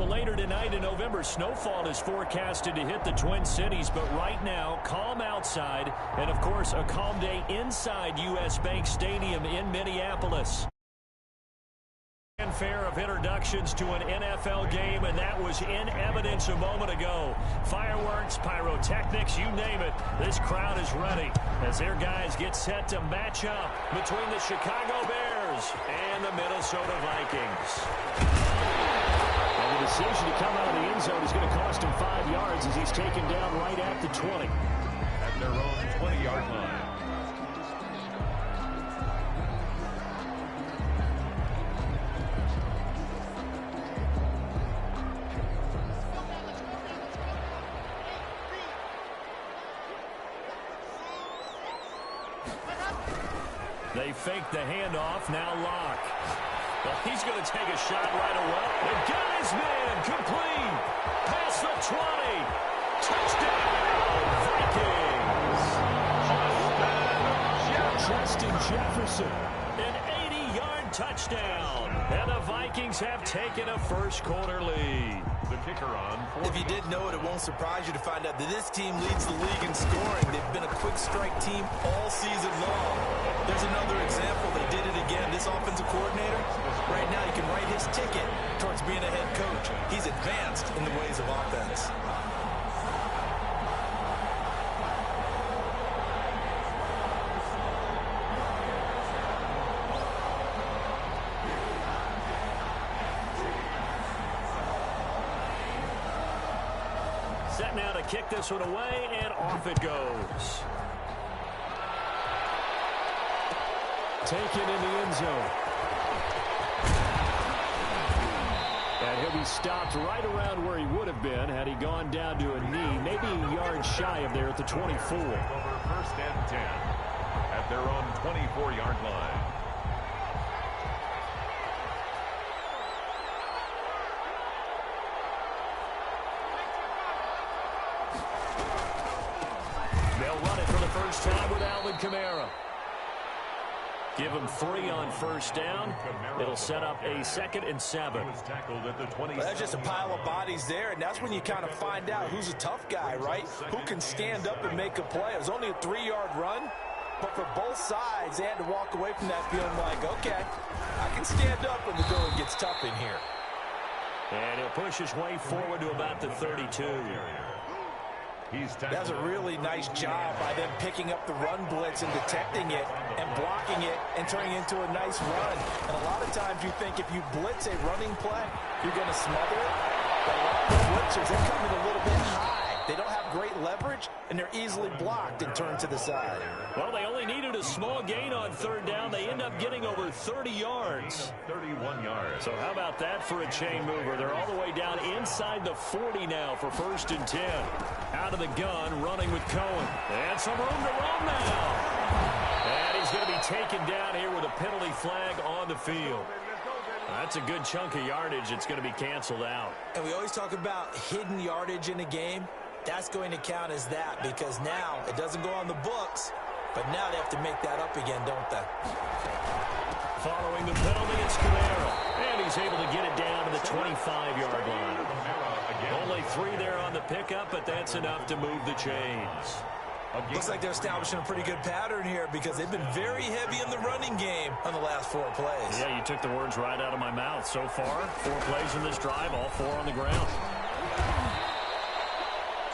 Well, later tonight in November, snowfall is forecasted to hit the Twin Cities, but right now, calm outside, and of course, a calm day inside U.S. Bank Stadium in Minneapolis. Fanfare of introductions to an NFL game, and that was in evidence a moment ago. Fireworks, pyrotechnics, you name it. This crowd is ready as their guys get set to match up between the Chicago Bears and the Minnesota Vikings. And the decision to come out of the end zone is going to cost him 5 yards as he's taken down right at the 20. At their own 20-yard line. They fake the handoff, now Locke. Well, he's going to take a shot right away. And got his man complete. Past the 20. Touchdown, Vikings. Justin Jefferson. An 80-yard touchdown. And the Vikings have taken a first-quarter lead. The kicker on. If you didn't know it, it won't surprise you to find out that this team leads the league in scoring. They've been a quick strike team all season long. There's another example. They did it again. This offensive coordinator, right now, you can write his ticket towards being a head coach. He's advanced in the ways of offense. Set now to kick this one away, and off it goes. Taken in the end zone. And he'll be stopped right around where he would have been had he gone down to a knee, maybe a yard shy of there at the 24. Over first and 10 at their own 24-yard line. They'll run it for the first time with Alvin Kamara. Give him 3 on first down. It'll set up a 2nd and 7. Well, that's just a pile of bodies there, and that's when you kind of find out who's a tough guy, right? Who can stand up and make a play. It was only a 3-yard run, but for both sides, they had to walk away from that feeling like, okay, I can stand up when the going gets tough in here. And he'll push his way forward to about the 32. That's a really nice job by them picking up the run blitz and detecting it and blocking it and turning it into a nice run. And a lot of times you think if you blitz a running play, you're going to smother it. But a lot of the blitzers, they're coming a little bit high. They don't have great leverage, and they're easily blocked and turned to the side. Well, they only needed a small gain on third down. They end up getting over 30 yards. 31 yards. So how about that for a chain mover? They're all the way down inside the 40 now for first and 10. Out of the gun, running with Cohen. And some room to roam now. And he's going to be taken down here with a penalty flag on the field. That's a good chunk of yardage. It's going to be canceled out. And we always talk about hidden yardage in a game. That's going to count as that because now it doesn't go on the books, but now they have to make that up again, don't they? Following the penalty, it's Kamara. And he's able to get it down to the 25-yard line. Only 3 there on the pickup, but that's enough to move the chains. Looks like they're establishing a pretty good pattern here because they've been very heavy in the running game on the last 4 plays. Yeah, you took the words right out of my mouth. So far, 4 plays in this drive, all 4 on the ground.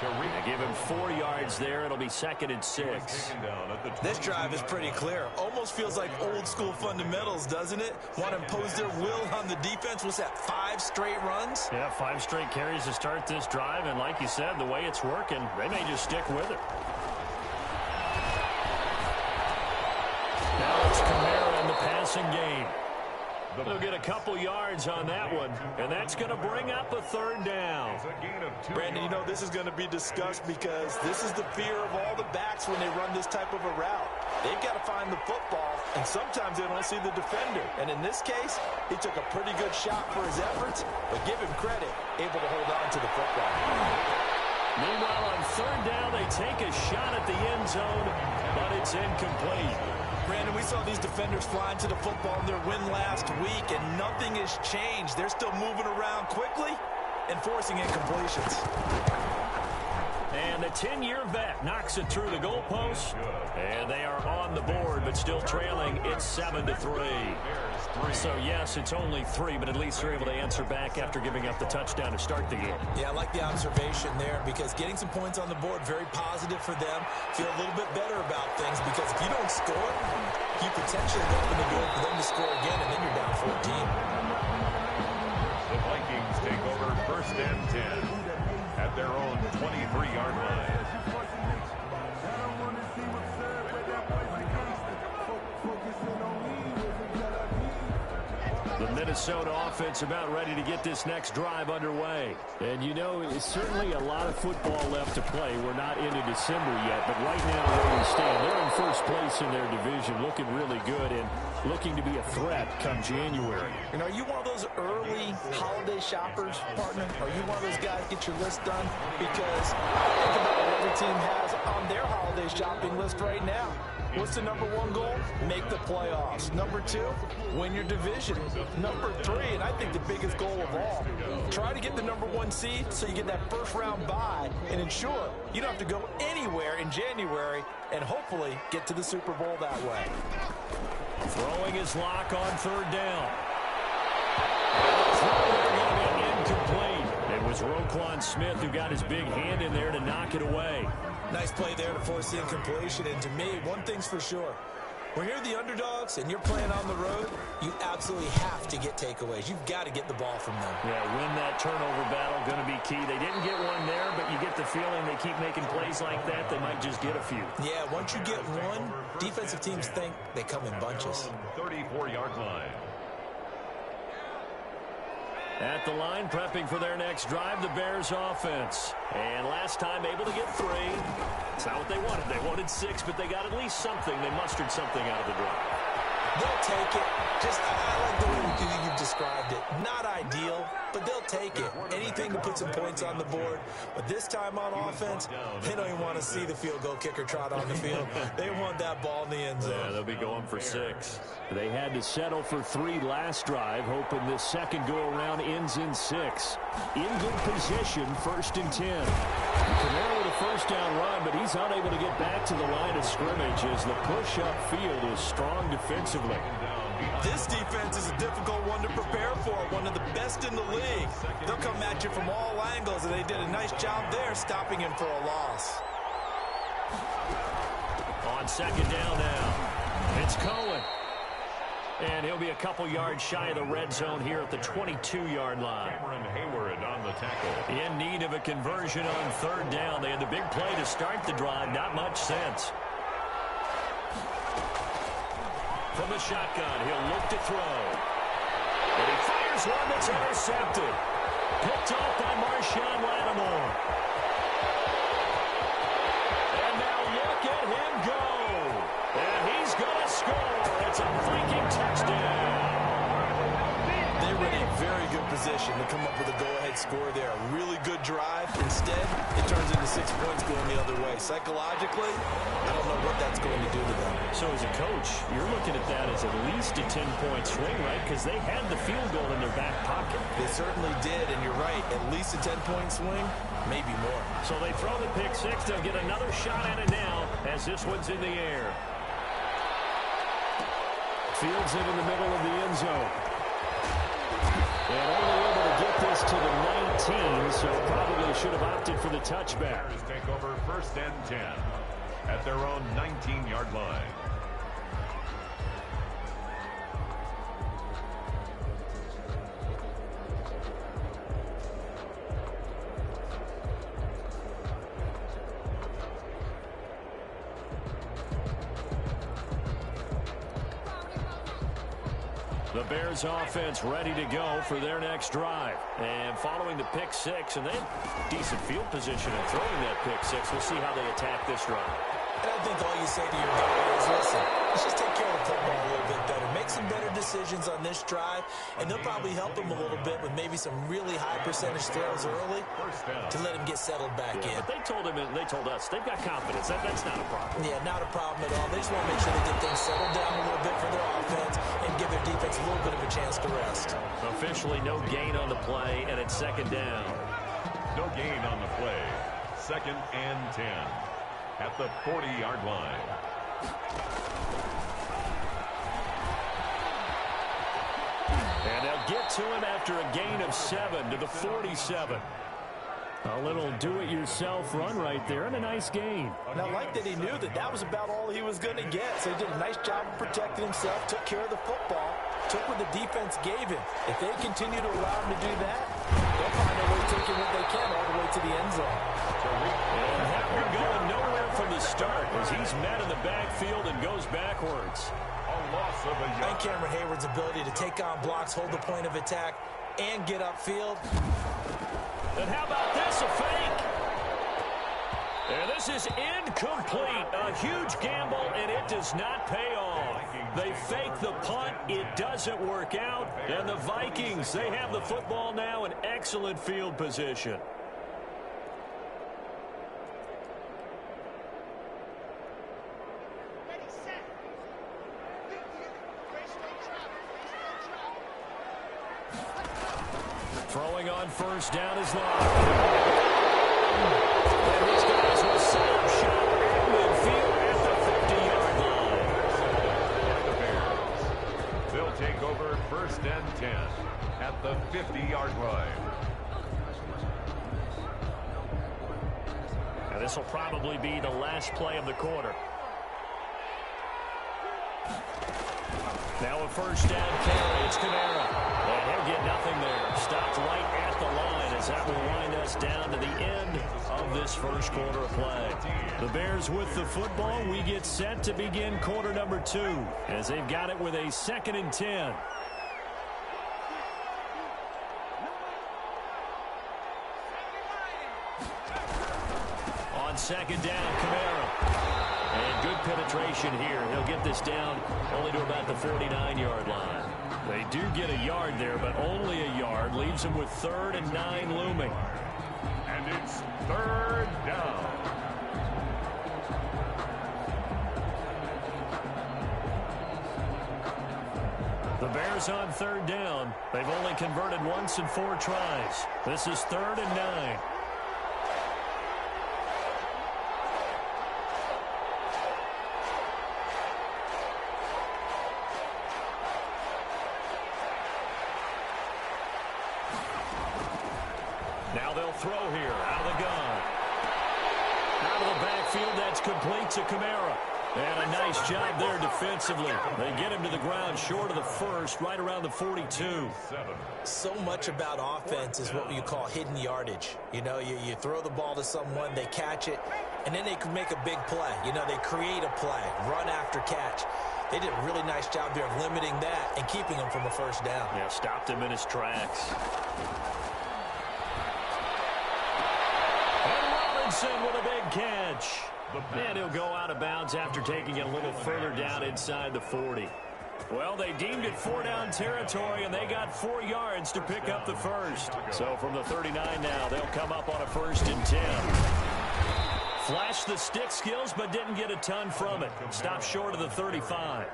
They give him 4 yards there. It'll be 2nd and 6. This drive is pretty clear. Almost feels like old school fundamentals, doesn't it? Want to impose their will on the defense. What's that, 5 straight runs? Yeah, 5 straight carries to start this drive. And like you said, the way it's working, they may just stick with it. Now it's Kamara in the passing game. They'll get a couple yards on that one, and that's going to bring up a 3rd down. Brandon, you know this is going to be discussed because this is the fear of all the backs when they run this type of a route. They've got to find the football, and sometimes they don't see the defender. And in this case, he took a pretty good shot for his efforts, but give him credit, able to hold on to the football. Meanwhile, on 3rd down, they take a shot at the end zone, but it's incomplete. Brandon, we saw these defenders flying to the football in their win last week, and nothing has changed. They're still moving around quickly, and forcing incompletions. And the 10-year vet knocks it through the goalpost. And they are on the board, but still trailing. It's 7-3. So, yes, it's only 3, but at least they're able to answer back after giving up the touchdown to start the game. Yeah, I like the observation there because getting some points on the board, very positive for them. Feel a little bit better about things because if you don't score, you potentially open the door for them to score again, and then you're down 14. The Vikings take over 1st and 10 at their own 23-yard line. The Minnesota offense about ready to get this next drive underway. And, you know, it's certainly a lot of football left to play. We're not into December yet, but right now where we stand, they're in first place in their division, looking really good and looking to be a threat come January. And are you one of those early holiday shoppers, partner? Are you one of those guys get your list done? Because think about what every team has on their holiday shopping list right now. What's the number 1 goal? Make the playoffs. Number 2, win your division. Number 3, and I think the biggest goal of all, try to get the number 1 seed so you get that first-round bye and ensure you don't have to go anywhere in January and hopefully get to the Super Bowl that way. Throwing his lock on 3rd down. Throw going to be incomplete. It was Roquan Smith who got his big hand in there to knock it away. Nice play there to force the incompletion. And to me, one thing's for sure. When you're the underdogs and you're playing on the road, you absolutely have to get takeaways. You've got to get the ball from them. Yeah, win that turnover battle, going to be key. They didn't get one there, but you get the feeling they keep making plays like that, they might just get a few. Yeah, once you get one, defensive teams think they come in bunches. 34-yard line. At the line, prepping for their next drive, the Bears offense. And last time able to get 3. It's not what they wanted. They wanted 6, but they got at least something. They mustered something out of the drive. They'll take it. I like the way you've described it. Not ideal, but they'll take it. Anything to put some points on the board. But this time on offense, they don't even want to see the field goal kicker trot on the field. They want that ball in the end zone. Yeah, they'll be going for 6. They had to settle for 3 last drive, hoping this second go-around ends in 6. In good position, 1st and 10. Kamara with a first-down run, but he's unable to get back to the line of scrimmage as the push upfield is strong defensively. This defense is a difficult one to prepare for, one of the best in the league. They'll come at you from all angles, and they did a nice job there stopping him for a loss. On 2nd down now, it's Cohen. And he'll be a couple yards shy of the red zone here at the 22-yard line. Cameron Hayward on the tackle. In need of a conversion on 3rd down. They had the big play to start the drive. Not much sense. From the shotgun, he'll look to throw. And he fires one that's intercepted. Picked off by Marshawn Lattimore. And now look at him go. And he's going to score. It's a Viking touchdown. They were in a very good position to come up with a go-ahead score there. A really good drive. Instead, it turns into 6 points going the other way. Psychologically, I don't know what that's going to do to them. So as a coach, you're looking at that as at least a 10-point swing, right? Because they had the field goal in their back pocket. They certainly did, and you're right. At least a 10-point swing, maybe more. So they throw the pick 6. They'll get another shot at it now as this one's in the air. Fields it in the middle of the end zone. And only able to get this to the 19, so probably should have opted for the touchback. Bears take over 1st and 10 at their own 19-yard line. The Bears offense ready to go for their next drive. And following the pick 6, and they have decent field position in throwing that pick 6. We'll see how they attack this drive. And I think all you say to your guy is, listen, let's just take care of the football a little bit better. Make some better decisions on this drive, and they'll probably help him a little bit with maybe some really high percentage throws early to let him get settled back in. But they told him, and they told us, they've got confidence. That's not a problem. Yeah, not a problem at all. They just want to make sure they get things settled down a little bit for their offense and give their defense a little bit of a chance to rest. The Officially no gain on the play, and it's second down. No gain on the play. 2nd and 10 at the 40-yard line. And they'll get to him after a gain of 7 to the 47. A little do-it-yourself run right there, and a nice gain. And I like that he knew that that was about all he was going to get. So he did a nice job of protecting himself, took care of the football, took what the defense gave him. If they continue to allow him to do that, they'll find a way taking what they can all the way to the end zone. And that one going nowhere from the start as he's met in the backfield and goes backwards. A loss of a yard. And Cameron Hayward's ability to take on blocks, hold the point of attack, and get upfield. And how about this, a fake? And this is incomplete. A huge gamble, and it does not pay off. They fake the punt. It doesn't work out. And the Vikings, they have the football now in excellent field position. Throwing on first down is Locke. And these guys will set up shop at midfield at the 50-yard line. The Bears. They'll take over 1st and 10 at the 50-yard line. And this will probably be the last play of the quarter. Now a first down carry. It's Kamara. And he'll get nothing there. Stopped right at the line as that will wind us down to the end of this first quarter of play. The Bears with the football. We get set to begin quarter number 2 as they've got it with a 2nd and 10. On second down, Kamara. And good penetration here. He'll get this down only to about the 49-yard line. They do get a yard there, but only a yard. Leaves them with 3rd and 9 looming. And it's 3rd down. The Bears on 3rd down. They've only converted once in 4 tries. This is 3rd and 9. Now they'll throw here out of the gun. Out of the backfield, that's complete to Kamara. And a nice job there defensively. They get him to the ground short of the first, right around the 42. So much about offense is what you call hidden yardage. You know, you throw the ball to someone, they catch it, and then they can make a big play. You know, they create a play, run after catch. They did a really nice job there of limiting that and keeping him from a first down. Yeah, stopped him in his tracks. And Robinson with a big catch. And he'll go out of bounds after taking it a little further down inside the 40. Well, they deemed it 4-down territory, and they got 4 yards to pick up the first. So from the 39 now, they'll come up on a 1st and 10. Flashed the stick skills, but didn't get a ton from it. Stopped short of the 35.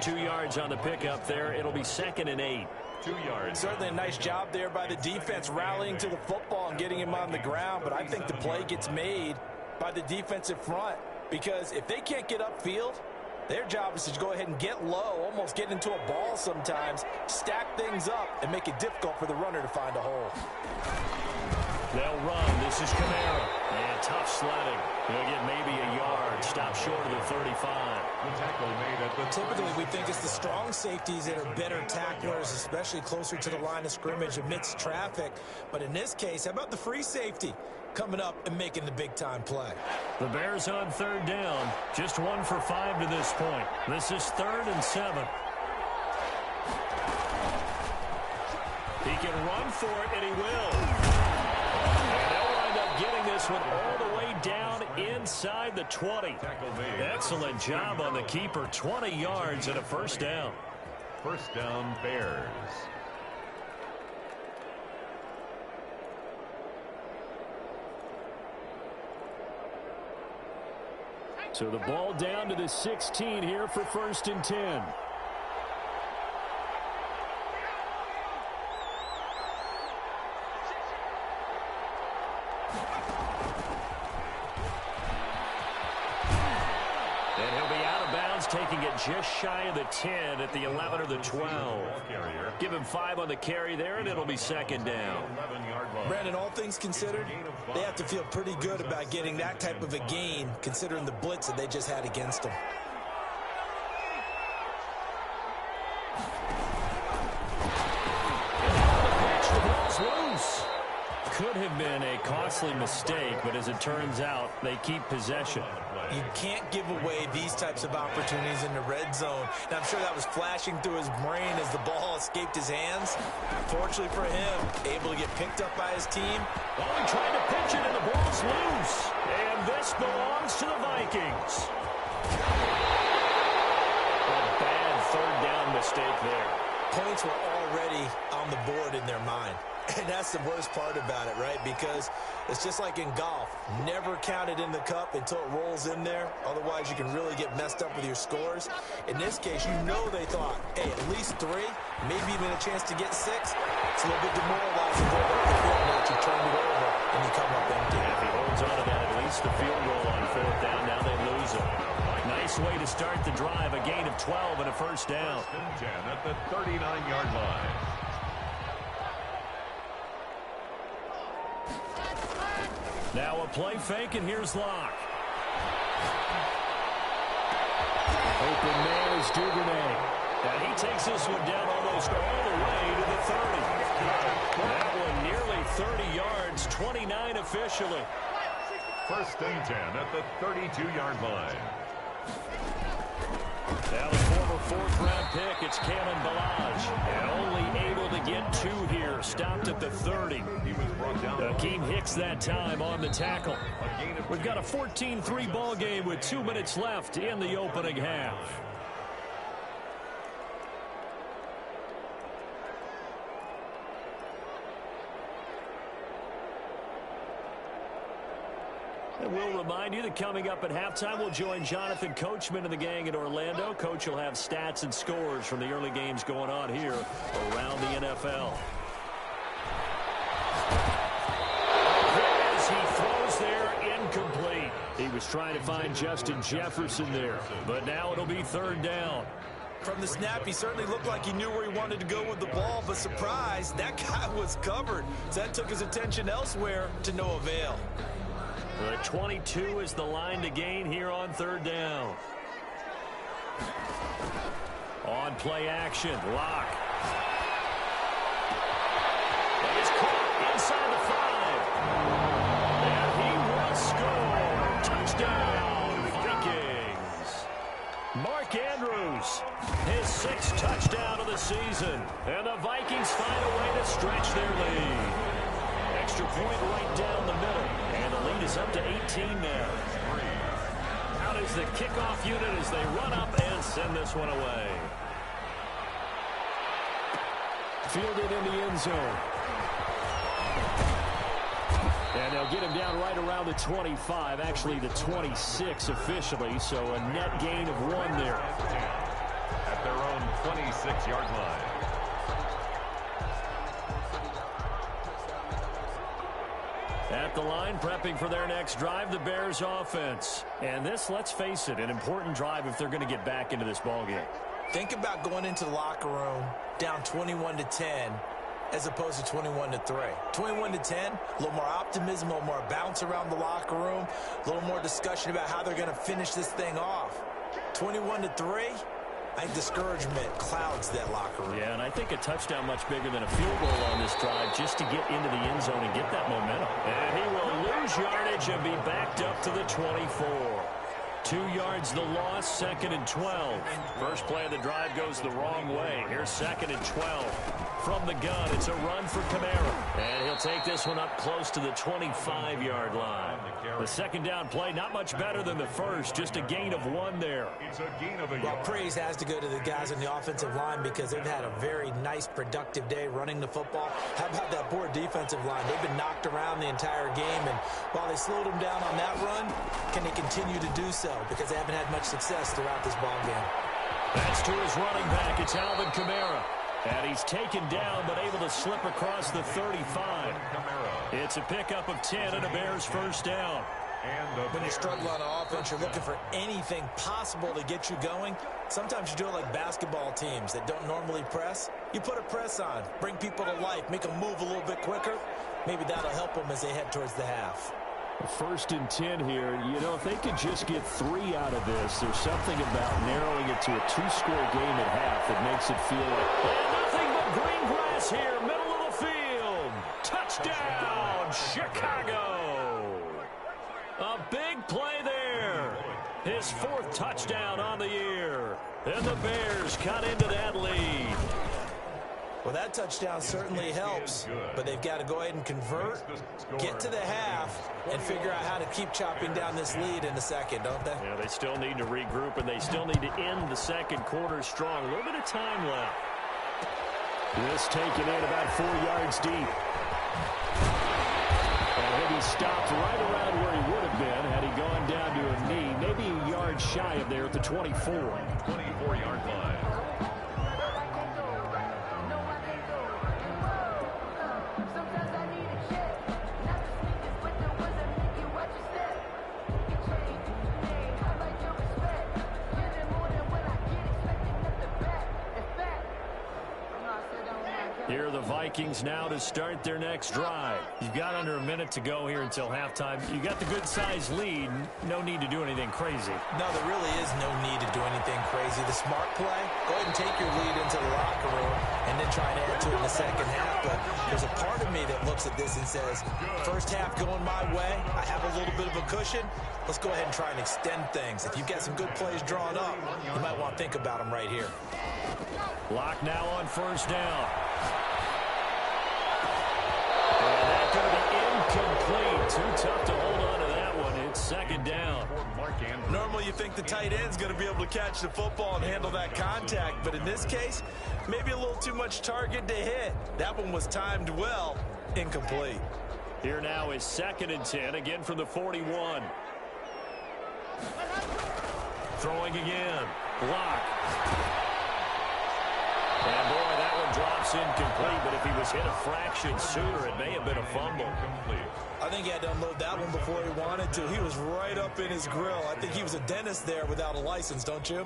2 yards on the pickup there. It'll be 2nd and 8. 2 yards. Certainly a nice job there by the defense rallying to the football and getting him on the ground, but I think the play gets made by the defensive front, because if they can't get upfield, their job is to go ahead and get low, almost get into a ball sometimes, stack things up, and make it difficult for the runner to find a hole. They'll run. This is Kamara. And tough sledding. He'll get maybe a yard. Stop short of the 35. The tackle made at the Typically, we think it's the strong safeties that are better tacklers, especially closer to the line of scrimmage amidst traffic. But in this case, how about the free safety coming up and making the big-time play? The Bears on 3rd down. Just 1 for 5 to this point. This is 3rd and 7. He can run for it, and he will. And they'll wind up getting this one all the way down inside the 20. Excellent job on the keeper. 20 yards and a 1st down. 1st down, Bears. So the ball down to the 16 here for 1st and 10. taking it just shy of the 10 at the 11 or the 12. Give him 5 on the carry there, and it'll be second down. Brandon, all things considered, they have to feel pretty good about getting that type of a gain, considering the blitz that they just had against them. The ball's loose. Could have been a costly mistake, but as it turns out, they keep possession. You can't give away these types of opportunities in the red zone. And I'm sure that was flashing through his brain as the ball escaped his hands. Fortunately for him, able to get picked up by his team. Oh, he tried to pitch it, and the ball's loose. And this belongs to the Vikings. A bad third down mistake there. Points were already on the board in their mind. And that's the worst part about it, right? Because it's just like in golf. Never count it in the cup until it rolls in there. Otherwise, you can really get messed up with your scores. In this case, you know they thought, hey, at least 3, maybe even a chance to get 6. It's a little bit demoralizing going up the field now that you turned it over and you come up empty. If he holds on to that, at least the field goal on 4th down. Now they lose it. Nice way to start the drive. A gain of 12 and a first down. 10 at the 39-yard line. Now a play fake, and here's Locke. Open man is Duvernay. And he takes this one down almost all the way to the 30. That one nearly 30 yards, 29 officially. 1st and 10 at the 32-yard line. Now the former 4th-round pick, it's Kalen Ballage. And only able to get 2 here, stopped at the 30. He was brought down. Akeem Hicks that time on the tackle. We've got a 14-3 ball game with 2 minutes left in the opening half. And we'll remind you that coming up at halftime, we'll join Jonathan Coachman and the gang in Orlando. Coach will have stats and scores from the early games going on here around the NFL. As he throws there, incomplete. He was trying to find Justin Jefferson there, but now it'll be 3rd down. From the snap, he certainly looked like he knew where he wanted to go with the ball, but surprise, that guy was covered. So that took his attention elsewhere to no avail. The 22 is the line to gain here on 3rd down. On play action, Locke. And it's caught inside the 5. And he will score. Touchdown, Vikings. Mark Andrews, his 6th touchdown of the season. And the Vikings find a way to stretch their lead. Extra point right down the middle. And the lead is up to 18 now. Out is the kickoff unit as they run up and send this one away. Fielded in the end zone. And they'll get him down right around the 25, actually the 26 officially, so a net gain of 1 there. At their own 26-yard line. At the line, prepping for their next drive, the Bears offense. And this, let's face it, an important drive if they're going to get back into this ballgame. Think about going into the locker room down 21-10 as opposed to 21-3. 21-10, a little more optimism, a little more bounce around the locker room, a little more discussion about how they're going to finish this thing off. 21-3, I think discouragement clouds that locker room. Yeah, and I think a touchdown much bigger than a field goal on this drive just to get into the end zone and get that momentum. And he will lose yardage and be backed up to the 24. 2 yards the loss, 2nd and 12. First play of the drive goes the wrong way. Here's 2nd and 12. From the gun, it's a run for Kamara. And he'll take this one up close to the 25-yard line. The 2nd down play, not much better than the first, just a gain of 1 there. It's a gain of a Well, praise has to go to the guys on the offensive line because they've had a very nice, productive day running the football. How about that poor defensive line? They've been knocked around the entire game, and while they slowed them down on that run, can they continue to do so? Because they haven't had much success throughout this ball game. That's to his running back. It's Alvin Kamara. And he's taken down, but able to slip across the 35. It's a pickup of 10 and a Bears first down. When you're struggling on offense, you're looking for anything possible to get you going. Sometimes you do it like basketball teams that don't normally press. You put a press on, bring people to life, make them move a little bit quicker. Maybe that'll help them as they head towards the half. 1st and 10 here. You know, if they could just get 3 out of this, there's something about narrowing it to a 2-score game at half that makes it feel like nothing but green grass here, middle of the field. Touchdown, Chicago. A big play there. His 4th touchdown on the year. And the Bears cut into that lead. Well, that touchdown certainly helps, but they've got to go ahead and convert, get to the half, and figure out how to keep chopping down this lead in the second, don't they? Yeah, they still need to regroup, and they still need to end the second quarter strong. A little bit of time left. This taken in about 4 yards deep. And then he stopped right around where he would have been had he gone down to a knee, maybe a yard shy of there at the 24. 24-yard line. Here are the Vikings now to start their next drive. You've got under a minute to go here until halftime. You got the good-sized lead. No need to do anything crazy. No, there really is no need to do anything crazy. The smart play, go ahead and take your lead into the locker room and then try and add to it in the second half. But there's a part of me that looks at this and says, first half going my way, I have a little bit of a cushion. Let's go ahead and try and extend things. If you've got some good plays drawn up, you might want to think about them right here. Lock now on 1st down. And that's going to be incomplete. Too tough to hold on to that one. It's 2nd down. Normally you think the tight end's going to be able to catch the football and handle that contact, but in this case, maybe a little too much target to hit. That one was timed well. Incomplete. Here now is 2nd and 10, again from the 41. Throwing again. Block. And boy, that one drops incomplete, but if he was hit a fraction sooner, it may have been a fumble. I think he had to unload that one before he wanted to. He was right up in his grill. I think he was a dentist there without a license, don't you?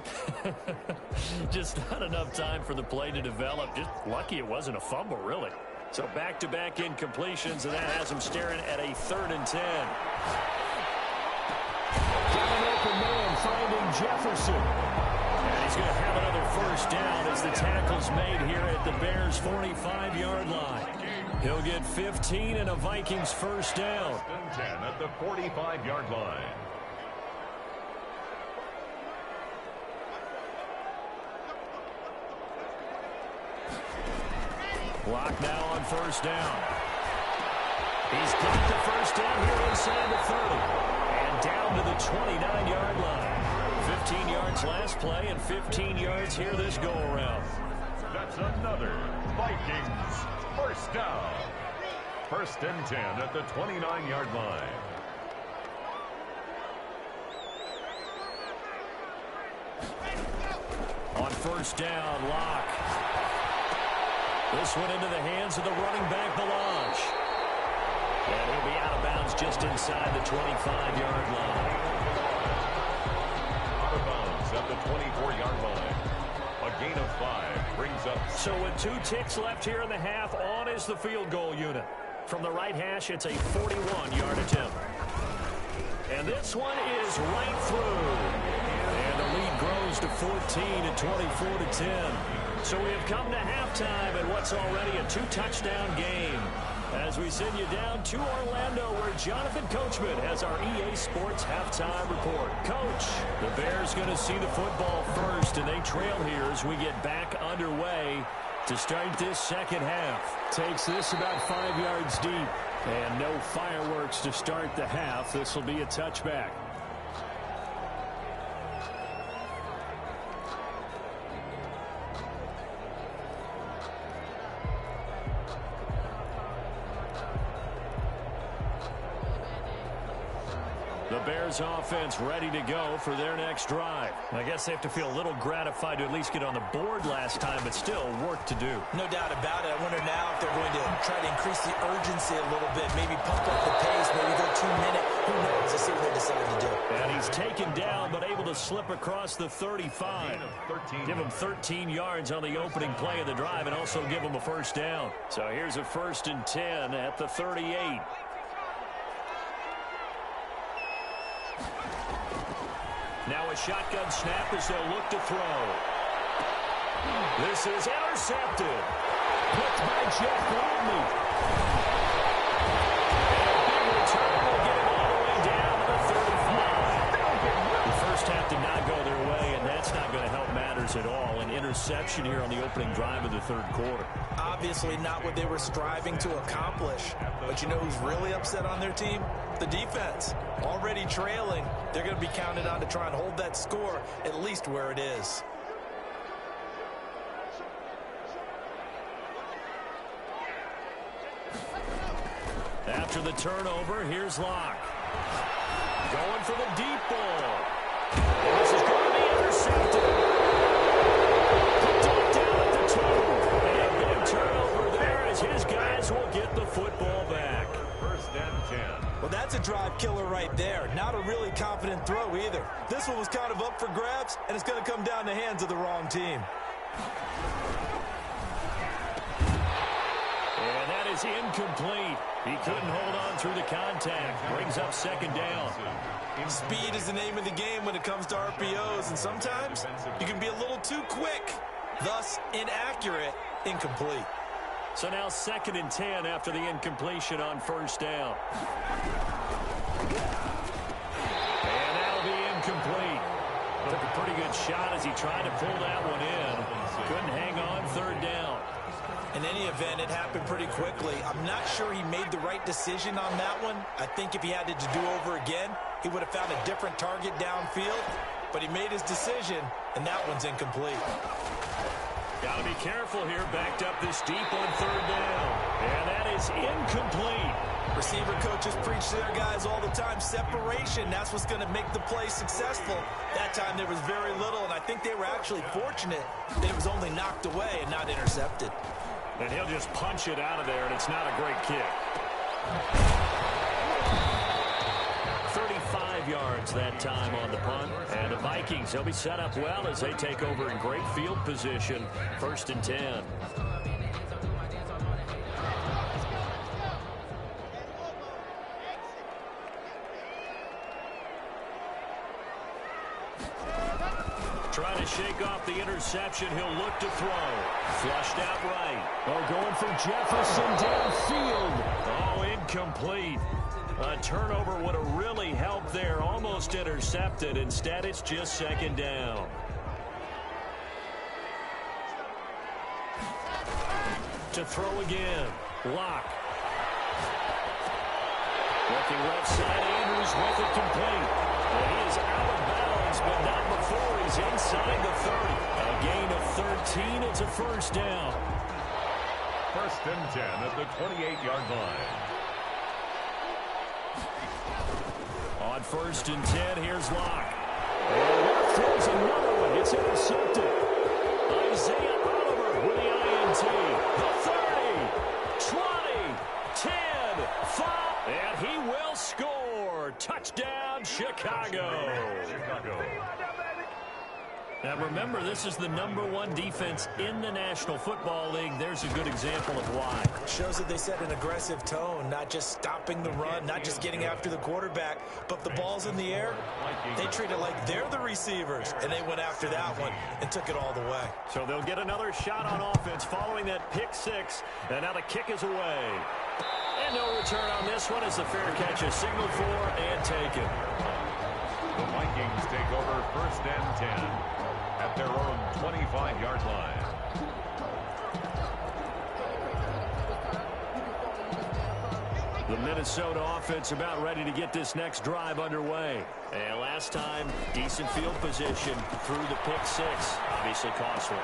Just not enough time for the play to develop. Just lucky it wasn't a fumble, really. So back-to-back incompletions, and that has him staring at a 3rd and 10. Got an open man finding Jefferson. And he's going to have another 1st down as the tackle's made here at the Bears' 45-yard line. He'll get 15 and a Vikings 1st down. 10 at the 45-yard line. Clock now on 1st down. He's got the 1st down here inside the 30. And down to the 29-yard line. 15 yards last play and 15 yards here this go-around. That's another Vikings 1st down. 1st and 10 at the 29-yard line. On 1st down, Locke. This one into the hands of the running back, Balazs. And he'll be out of bounds just inside the 25-yard line. Out of bounds at the 24-yard line. A gain of 5 brings up. So with 2 ticks left here in the half, on is the field goal unit. From the right hash, it's a 41-yard attempt. And this one is right through. And the lead grows to 14 and 24-10. So we have come to halftime in what's already a 2-touchdown game. As we send you down to Orlando, where Jonathan Coachman has our EA Sports halftime report. Coach, the Bears going to see the football first, and they trail here as we get back underway to start this second half. Takes this about 5 yards deep, and no fireworks to start the half. This will be a touchback. The Bears offense ready to go for their next drive. I guess they have to feel a little gratified to at least get on the board last time, but still work to do. No doubt about it. I wonder now if they're going to try to increase the urgency a little bit, maybe pump up the pace, maybe go 2-minute. Who knows? Let's see what they decide to do. And he's taken down, but able to slip across the 35. Give him 13 yards on the opening play of the drive and also give him a first down. So here's a 1st and 10 at the 38. Now a shotgun snap as they'll look to throw. This is intercepted. Picked by Jeff Gladney. And a big return will get him all the way down to the 35. The first half did not go their way, and that's not going to help matters at all. An interception here on the opening drive of the third quarter. Obviously not what they were striving to accomplish. But you know who's really upset on their team? The defense. Already trailing. They're going to be counted on to try and hold that score at least where it is. After the turnover, here's Locke. Going for the deep ball. And this is going to be intercepted. Picked up down at the 2. And a big turnover there as his guys will get the football back. 1st and 10. Well, that's a drive killer right there. Not a really confident throw either. This one was kind of up for grabs, and it's going to come down the hands of the wrong team. And that is incomplete. He couldn't hold on through the contact. Brings up 2nd down. Speed is the name of the game when it comes to RPOs, and sometimes you can be a little too quick. Thus, inaccurate, incomplete. So now 2nd and 10 after the incompletion on 1st down. And that'll be incomplete. Took a pretty good shot as he tried to pull that one in. Couldn't hang on 3rd down. In any event, it happened pretty quickly. I'm not sure he made the right decision on that one. I think if he had to do over again, he would have found a different target downfield. But he made his decision, and that one's incomplete. Got to be careful here, backed up this deep on 3rd down. And that is incomplete. Receiver coaches preach to their guys all the time. Separation, that's what's going to make the play successful. That time there was very little, and I think they were actually fortunate that it was only knocked away and not intercepted. And he'll just punch it out of there, and it's not a great kick. 35 yards that time on the punt. And the Vikings, they'll be set up well as they take over in great field position. 1st and 10. Trying to shake off the interception. He'll look to throw. Flushed out right. Oh, going for Jefferson downfield. Oh, incomplete. A turnover would have really helped there. Almost intercepted. Instead, it's just 2nd down. To throw again. Locke. Working left side. Andrews with it complete. And he is out of bounds, but not before he's inside the 30. A gain of 13. It's a 1st down. 1st and 10 at the 28-yard line. On 1st and 10, here's Locke. And throws another one. It's intercepted. Isaiah Oliver with the INT. The 30, 20, 10, 5, and he will score. Touchdown, Chicago. Now remember, this is the #1 defense in the National Football League. There's a good example of why. Shows that they set an aggressive tone, not just stopping the run, not just getting after the quarterback, but if the ball's in the air, they treat it like they're the receivers, and they went after that one and took it all the way. So they'll get another shot on offense following that pick 6, and now the kick is away. And no return on this one as the fair catch is signaled for and taken. The Vikings take over 1st and 10 at their own 25-yard line. The Minnesota offense about ready to get this next drive underway. And last time, decent field position through the pick 6. Obviously costly.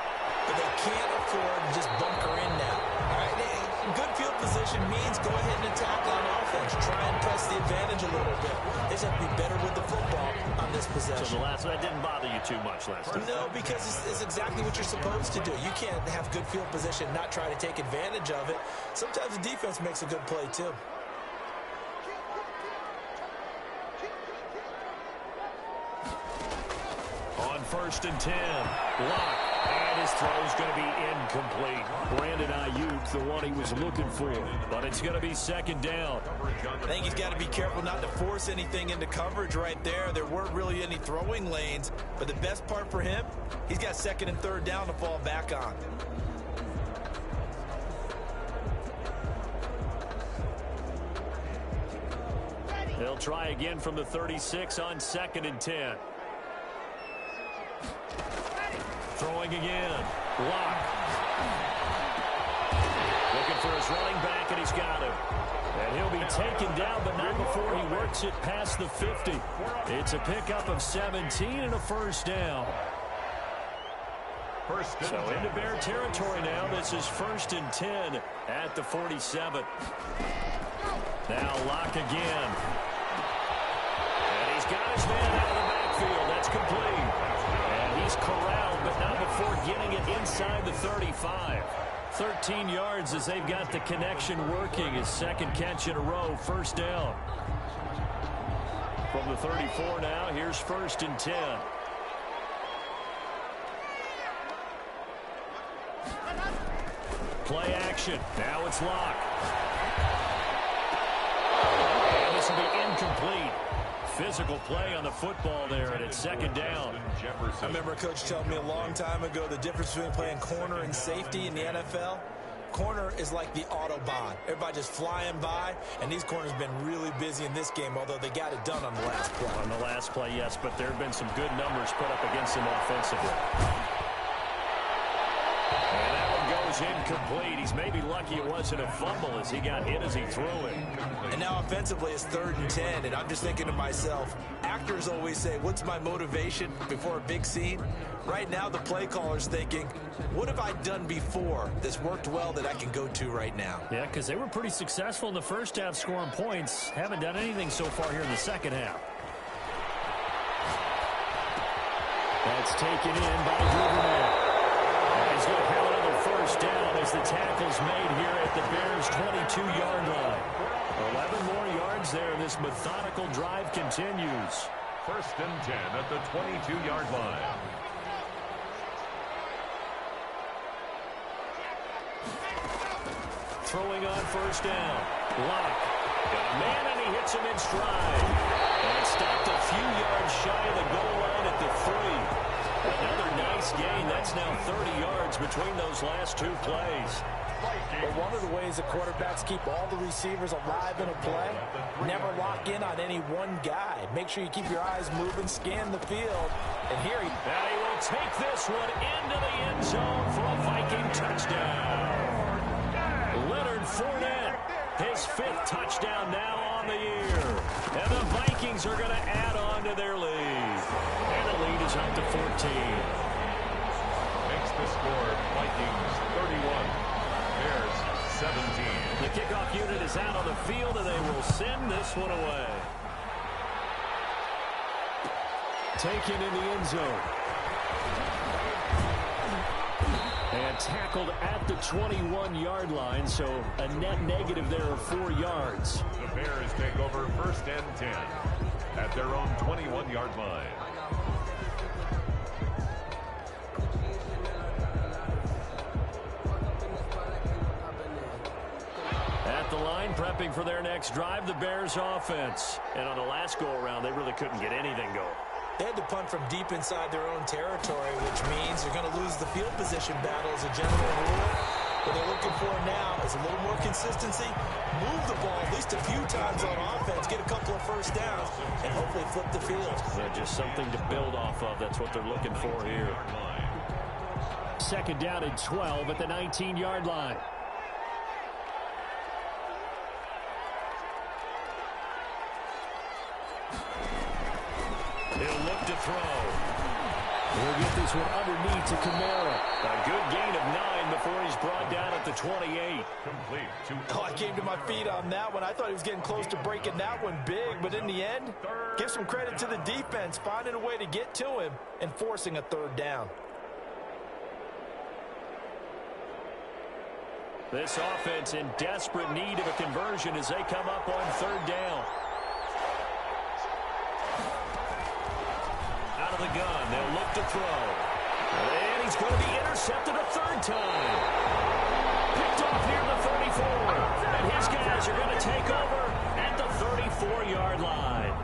But they can't afford to just bunker in now. All right? good field position means go ahead and attack on offense. Try and press the advantage a little bit. They just have to be better with the football on this possession. So the last one, that didn't bother you too much last time? No, because it's exactly what you're supposed to do. You can't have good field position and not try to take advantage of it. Sometimes the defense makes a good play, too. On 1st and 10, Locke, and his throw's going to be incomplete. Brandon Ayuk, the one he was looking for, but it's going to be 2nd down. I think he's got to be careful not to force anything into coverage right there. There weren't really any throwing lanes, but the best part for him, he's got 2nd and 3rd down to fall back on. They'll try again from the 36 on 2nd and 10. Throwing again. Locke. Looking for his running back, and he's got him. And he'll be taken down, but not before he works it past the 50. It's a pickup of 17 and a 1st down. So into Bear territory now. This is 1st and 10 at the 47. Now Locke again. And he's got his man out of the backfield. That's complete. And he's corralled, but not before getting it inside the 35. 13 yards as they've got the connection working. His 2nd catch in a row, 1st down. From the 34 now, here's 1st and 10. Play action. Now it's Locke. And this will be incomplete. Physical play on the football there, and it's 2nd down. I remember a coach telling me a long time ago the difference between playing corner and safety in the NFL. Corner is like the Autobahn. Everybody just flying by, and these corners have been really busy in this game, although they got it done on the last play. On the last play, yes, but there have been some good numbers put up against them offensively. And that one goes incomplete. He's maybe lucky it wasn't a fumble as he got hit as he threw it. And now offensively it's 3rd and 10, and I'm just thinking to myself, actors always say, what's my motivation before a big scene? Right now the play caller's thinking, what have I done before that's worked well that I can go to right now? Yeah, because they were pretty successful in the first half scoring points. Haven't done anything so far here in the second half. That's taken in by Duvernay. He's going to have another 1st down as the tackle's made here at the Bears' 22-yard line. 11 more yards there. This methodical drive continues. 1st and 10 at the 22-yard line. Throwing on 1st down. Locke. Got a man, and he hits him in stride. And it's stopped a few yards shy of the goal line at the 3. Another nice gain. That's now 30 yards between those last 2 plays. Well, one of the ways the quarterbacks keep all the receivers alive in a play, never lock in on any one guy. Make sure you keep your eyes moving, scan the field, and here he will take this one into the end zone for a Viking touchdown. Leonard Fournette, his 5th touchdown now on the year. And the Vikings are going to add on to their lead. And the lead is up to 14. Makes the score Vikings 31, Bears 17. The kickoff unit is out on the field, and they will send this one away. Taken in the end zone. And tackled at the 21-yard line, so a net negative there of 4 yards. The Bears take over 1st and 10 at their own 21-yard line. At the line, prepping for their next drive, the Bears offense. And on the last go-around, they really couldn't get anything going. They had to punt from deep inside their own territory, which means they're going to lose the field position battle as a general rule. What they're looking for now is a little more consistency, move the ball at least a few times on offense, get a couple of 1st downs, and hopefully flip the field. Just something to build off of. That's what they're looking for here. 2nd down and 12 at the 19-yard line. He'll look to throw. He'll get this one underneath to Kamara. A good gain of 9 before he's brought down at the 28. Complete. Oh, I came to my feet on that one. I thought he was getting close to breaking that one big, but in the end, give some credit to the defense, finding a way to get to him and forcing a third down. This offense in desperate need of a conversion as they come up on third down. Out of the gun, they'll look to throw. And he's going to be intercepted a third time. Picked off near the 34. And his guys are going to take over at the 34-yard line.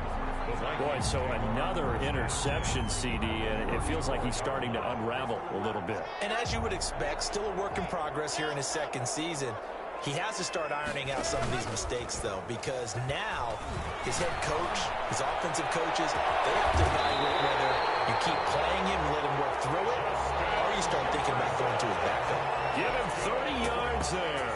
Boy, so another interception, CD, and it feels like he's starting to unravel a little bit. And as you would expect, still a work in progress here in his second season. He has to start ironing out some of these mistakes, though, because now his head coach, his offensive coaches, they have to evaluate whether you keep playing him, let him work through it, or you start thinking about going to his backup. Give him 30 yards there.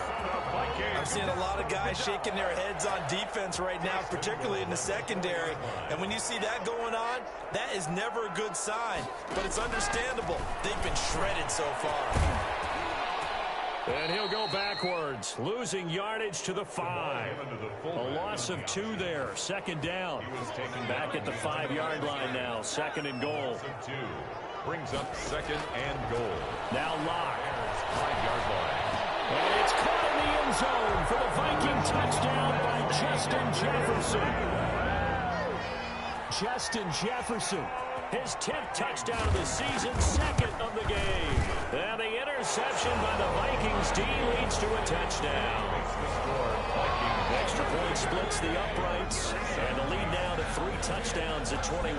I'm seeing a lot of guys shaking their heads on defense right now, particularly in the secondary. And when you see that going on, that is never a good sign. But it's understandable. They've been shredded so far. And he'll go backwards, losing yardage to the 5. A loss of 2 there, second down. Back at the 5-yard line now, second and goal. Brings up second and goal. Now Locke. 5-yard line. And it's caught in the end zone for the Viking touchdown by Justin Jefferson. Justin Jefferson, his 10th touchdown of the season, second of the game. And the interception by the Vikings D leads to a touchdown. Extra point splits the uprights, and the lead now to 3 touchdowns at 21.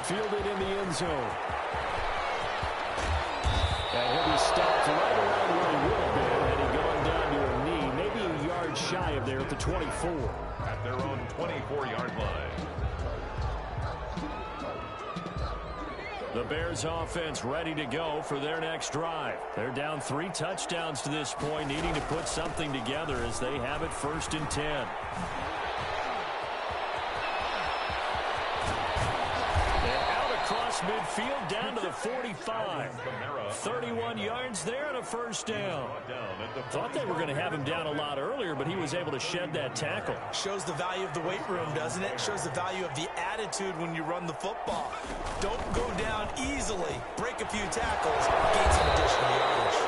Fielded in the end zone. And he'll be stopped right around where he would have been had he gone down to a knee, maybe a yard shy of there at the 24. At their own 24-yard line. The Bears offense ready to go for their next drive. They're down 3 touchdowns to this point, needing to put something together as they have it 1st and 10. Across midfield down to the 45. 31 yards there and a first down. Thought they were going to have him down a lot earlier, but he was able to shed that tackle. Shows the value of the weight room, doesn't it? Shows the value of the attitude when you run the football. Don't go down easily. Break a few tackles. Gain some additional yardage.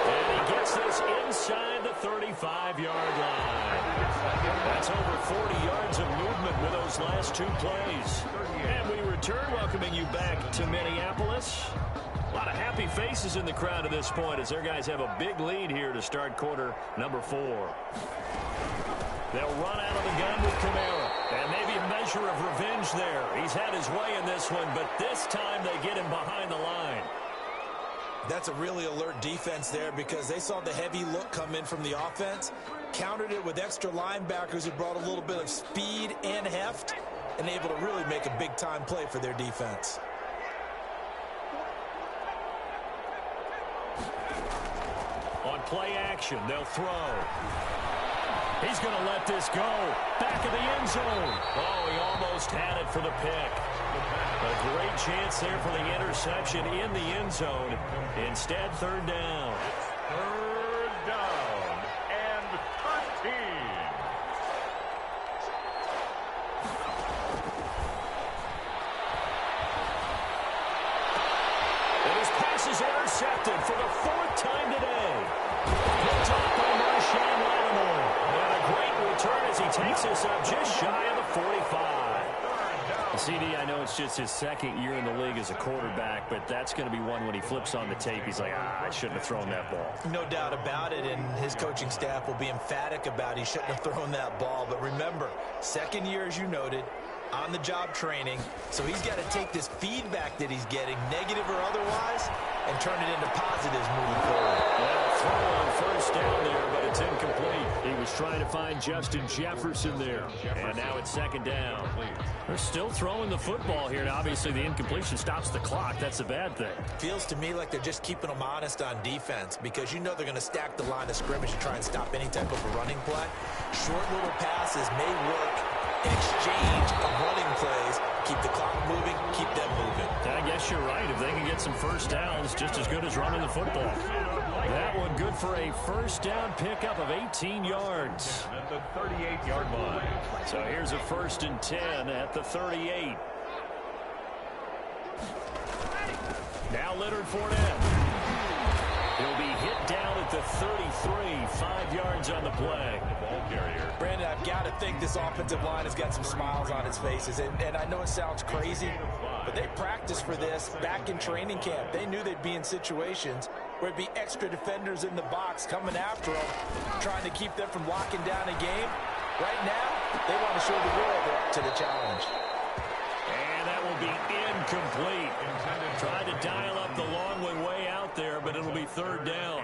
And he gets this inside the 35-yard line. That's over 40 yards of movement with those last 2 plays. And we return, welcoming you back to Minneapolis. A lot of happy faces in the crowd at this point as their guys have a big lead here to start quarter number 4. They'll run out of the gun with Kamara. And maybe a measure of revenge there. He's had his way in this one, but this time they get him behind the line. That's a really alert defense there because they saw the heavy look come in from the offense, countered it with extra linebackers who brought a little bit of speed and heft, and able to really make a big-time play for their defense. On play action, they'll throw. He's going to let this go. Back of the end zone. Oh, he almost had it for the pick. A great chance there for the interception in the end zone. Instead, third down. Third down and 13. And his pass is intercepted for the 4th time today. Picked off by Marshawn Lattimore. And a great return as he takes us up just shy of the 45. CD, I know it's just his 2nd year in the league as a quarterback, but that's going to be one when he flips on the tape. He's like, I shouldn't have thrown that ball. No doubt about it, and his coaching staff will be emphatic about he shouldn't have thrown that ball. But remember, 2nd year, as you noted, on-the-job training, so he's got to take this feedback that he's getting, negative or otherwise, and turn it into positives moving forward. Well, throw on first down there, but it's incomplete. He was trying to find Justin Jefferson there, and now it's 2nd down. They're still throwing the football here, and obviously the incompletion stops the clock. That's a bad thing. Feels to me like they're just keeping them honest on defense because you know they're going to stack the line of scrimmage and try and stop any type of a running play. Short little passes may work in exchange of running plays, Keep the clock moving, keep them moving. I guess you're right. If they can get some first downs, just as good as running the football. That one good for a first down pickup of 18 yards. At the 38-yard line. So here's a 1st and 10 at the 38. Now Leonard Fournette. He'll be hit down at the 33, 5 yards on the play. Ball carrier. Brandon, I've got to think this offensive line has got some smiles on its faces. And I know it sounds crazy, but they practiced for this back in training camp. They knew they'd be in situations where it'd be extra defenders in the box coming after them, trying to keep them from locking down a game. Right now, they want to show the world they're up to the challenge. And that will be incomplete. Tried to dial up the long one way out there, but it'll be 3rd down.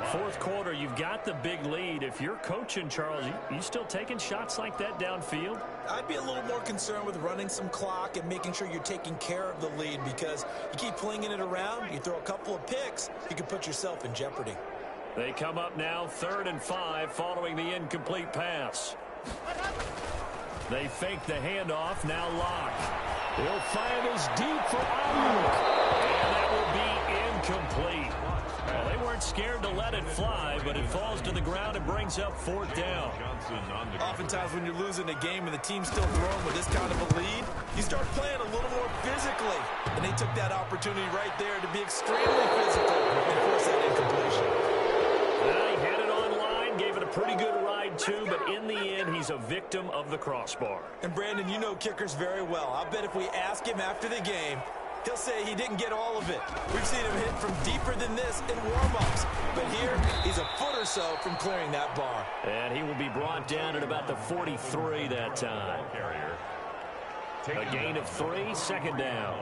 4th quarter, you've got the big lead. If you're coaching, Charles, you still taking shots like that downfield? I'd be a little more concerned with running some clock and making sure you're taking care of the lead, because you keep flinging it around, you throw a couple of picks, you can put yourself in jeopardy. They come up now 3rd and 5 following the incomplete pass. They fake the handoff, now Locke. He'll fire this deep for Ayuk. And that will be incomplete. Well, they weren't scared to let it fly, but it falls to the ground and brings up 4th down. Oftentimes when you're losing a game and the team's still throwing with this kind of a lead, you start playing a little more physically. And they took that opportunity right there to be extremely physical and force that incompletion. Well, he had it online, gave it a pretty good ride too, but in the end, he's a victim of the crossbar. And Brandon, you know kickers very well. I bet if we ask him after the game, he'll say he didn't get all of it. We've seen him hit from deeper than this in warm-ups. But here, he's a foot or so from clearing that bar. And he will be brought down at about the 43 that time. A gain of 3, 2nd down.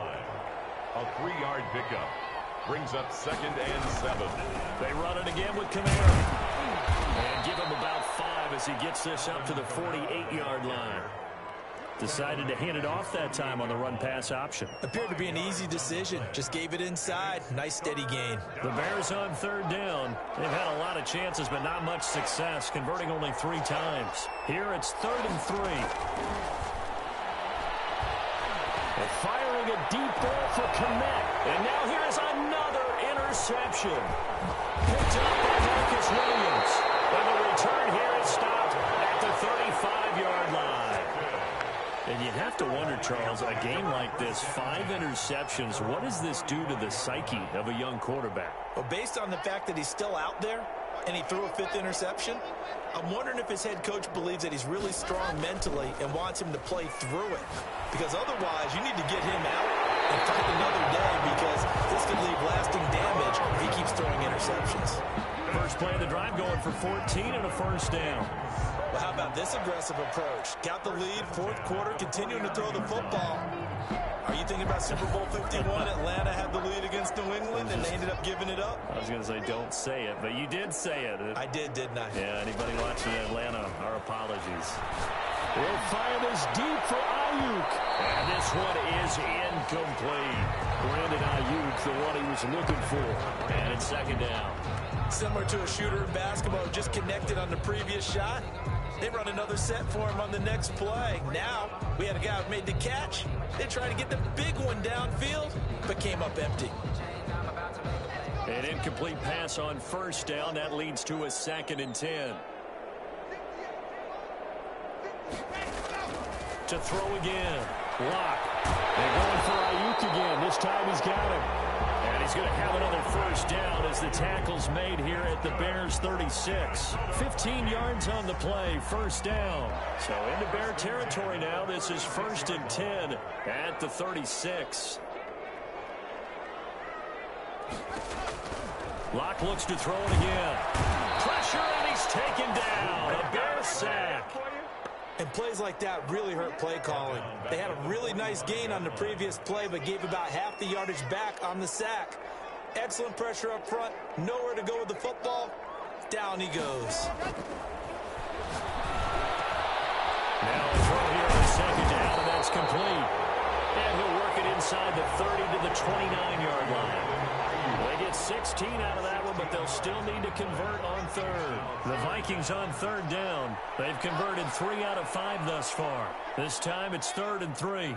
A 3-yard pickup. Brings up 2nd and 7. They run it again with Kamara. And give him about 5 as he gets this up to the 48-yard line. Decided to hand it off that time on the run-pass option. Appeared to be an easy decision. Just gave it inside. Nice steady gain. The Bears on 3rd down. They've had a lot of chances, but not much success, converting only 3 times. Here it's 3rd and 3. They're firing a deep ball for Kmet. And now here's another interception. Picked up by Marcus Williams. And the return here is stopped at the 35-yard line. And you have to wonder, Charles, a game like this, 5 interceptions, what does this do to the psyche of a young quarterback? Well, based on the fact that he's still out there and he threw a 5th interception, I'm wondering if his head coach believes that he's really strong mentally and wants him to play through it. Because otherwise, you need to get him out and fight another day, because this could leave lasting damage if he keeps throwing interceptions. First play of the drive going for 14 and a 1st down. Well, how about this aggressive approach? Got the lead, 4th quarter, continuing to throw the football. Are you thinking about Super Bowl 51? Atlanta had the lead against New England, and they ended up giving it up? I was going to say don't say it, but you did say it. I did, didn't I? Yeah, anybody watching Atlanta, our apologies. We'll fire this deep for Ayuk. And this one is incomplete. Brandon Ayuk, the one he was looking for. And it's 2nd down. Similar to a shooter in basketball, just connected on the previous shot. They run another set for him on the next play. Now, we had a guy who made the catch. They tried to get the big one downfield, but came up empty. An incomplete pass on 1st down. That leads to a 2nd and 10. To throw again. Locke. They're going for Ayuk again. This time he's got him. And he's going to have another 1st down as the tackle's made here at the Bears 36. 15 yards on the play, 1st down. So into Bear territory now. This is 1st and 10 at the 36. Locke looks to throw it again. Pressure, and he's taken down. A Bear sack. And plays like that really hurt play calling. They had a really nice gain on the previous play, but gave about half the yardage back on the sack. Excellent pressure up front. Nowhere to go with the football. Down he goes. Now a throw here on 2nd down, and that's complete. And he'll work it inside the 30 to the 29-yard line. They get 16 out of that one, but they'll still need to convert on 3rd. The Vikings on 3rd down. They've converted 3 out of 5 thus far. This time it's 3rd and 3.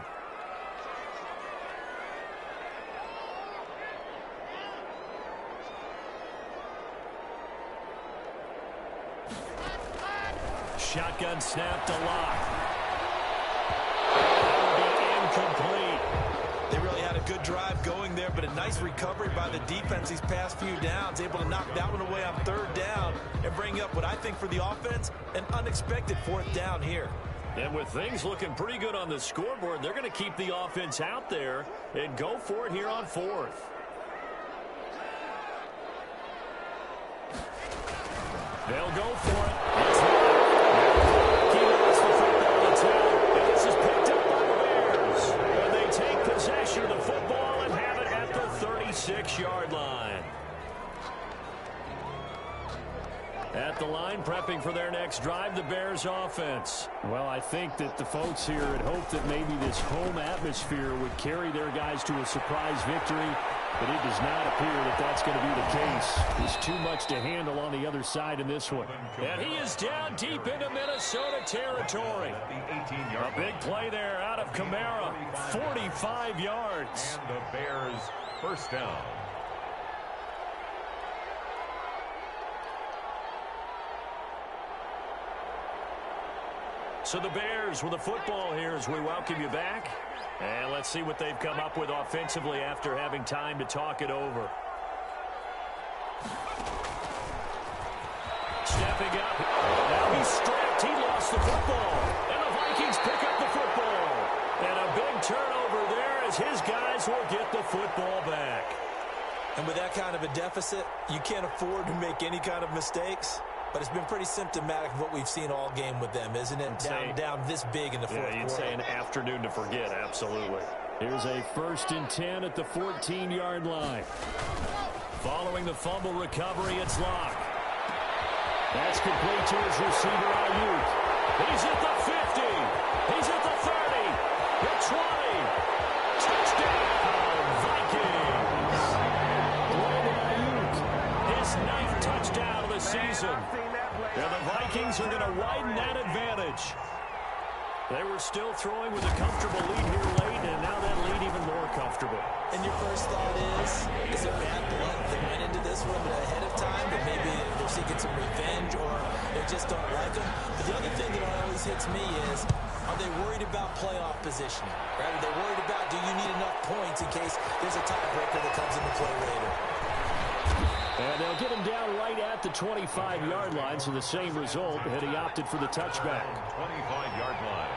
shotgun snap to Locke. That would be incomplete. They really had a good drive going there, but a nice recovery by the defense these past few downs, able to knock that one away on third down and bring up what I think for the offense, an unexpected fourth down here. And with things looking pretty good on the scoreboard, they're going to keep the offense out there and go for it here on fourth. They'll go for it. It's Locke. He lost the football to Tell. And this is picked up by the Bears. And they take possession of the football and have it at the 36-yard line. At the line, prepping for their next drive, the Bears offense. Well, I think that the folks here had hoped that maybe this home atmosphere would carry their guys to a surprise victory, but it does not appear that that's going to be the case. There's too much to handle on the other side in this one. And he is down deep into Minnesota territory. A big play there out of Kamara, 45 yards. And the Bears first down. So the Bears with the football here as we welcome you back. And let's see what they've come up with offensively after having time to talk it over. Stepping up. Now he's stripped. He lost the football. And the Vikings pick up the football. And a big turnover there as his guys will get the football back. And with that kind of a deficit, you can't afford to make any kind of mistakes. But it's been pretty symptomatic of what we've seen all game with them, isn't it? Down this big in the fourth quarter. Yeah, you'd say an afternoon to forget, absolutely. Here's a 1st and 10 at the 14-yard line. Following the fumble recovery, it's Locke. That's complete to his receiver, Ayuk. He's at the 50. He's at the 30. The 20. Touchdown, Vikings. Brandon Ayuk, his 9th touchdown of the season. And the Vikings are going to widen that advantage. They were still throwing with a comfortable lead here late, and now that lead even more comfortable. And your first thought is it bad blood? They went into this one ahead of time, but maybe they're seeking some revenge or they just don't like them. But the other thing that always hits me is, are they worried about playoff positioning? Right? Are they worried about, do you need enough points in case there's a tiebreaker that comes into play later? And they'll get him down right at the 25-yard line, so the same result, had he opted for the touchback. 25-yard line.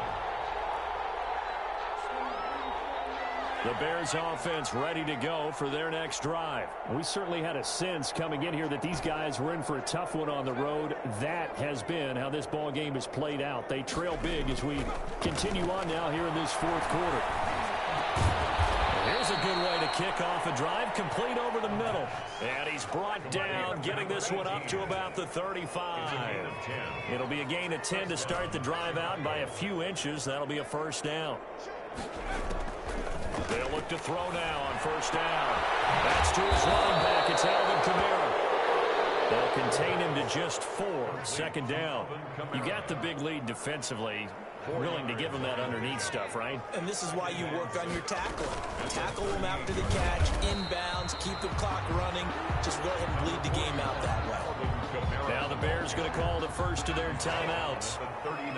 The Bears offense ready to go for their next drive. We certainly had a sense coming in here that these guys were in for a tough one on the road. That has been how this ball game has played out. They trail big as we continue on now here in this fourth quarter. Here's a good way to kick off a drive, complete over the middle. And he's brought down, getting this one up to about the 35. It'll be a gain of 10 to start the drive out, and by a few inches, that'll be a first down. They'll look to throw now on first down. That's to his running back. It's Alvin Kamara. They'll contain him to just 4. Second down. You got the big lead defensively. Willing to give him that underneath stuff, right? And this is why you work on your tackling. Tackle them after the catch, inbounds, keep the clock running. Just go ahead and bleed the game out that way. Now the Bears going to call the first of their timeouts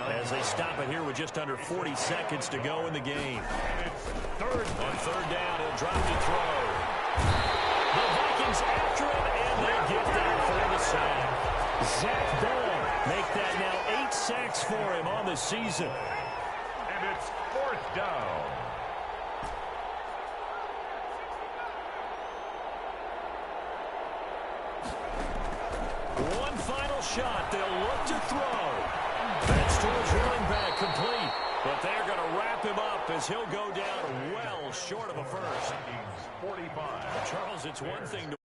as they stop it here with just under 40 seconds to go in the game. On third down, he'll drop to throw. The Vikings after him, and they get there for the sack. Zach Bell make that now 8 sacks for him on the season. And it's fourth down. One final shot. They'll look to throw. That's to his running back, complete. But they're going to wrap him up as he'll go down well short of a first. 45. Charles, it's one thing to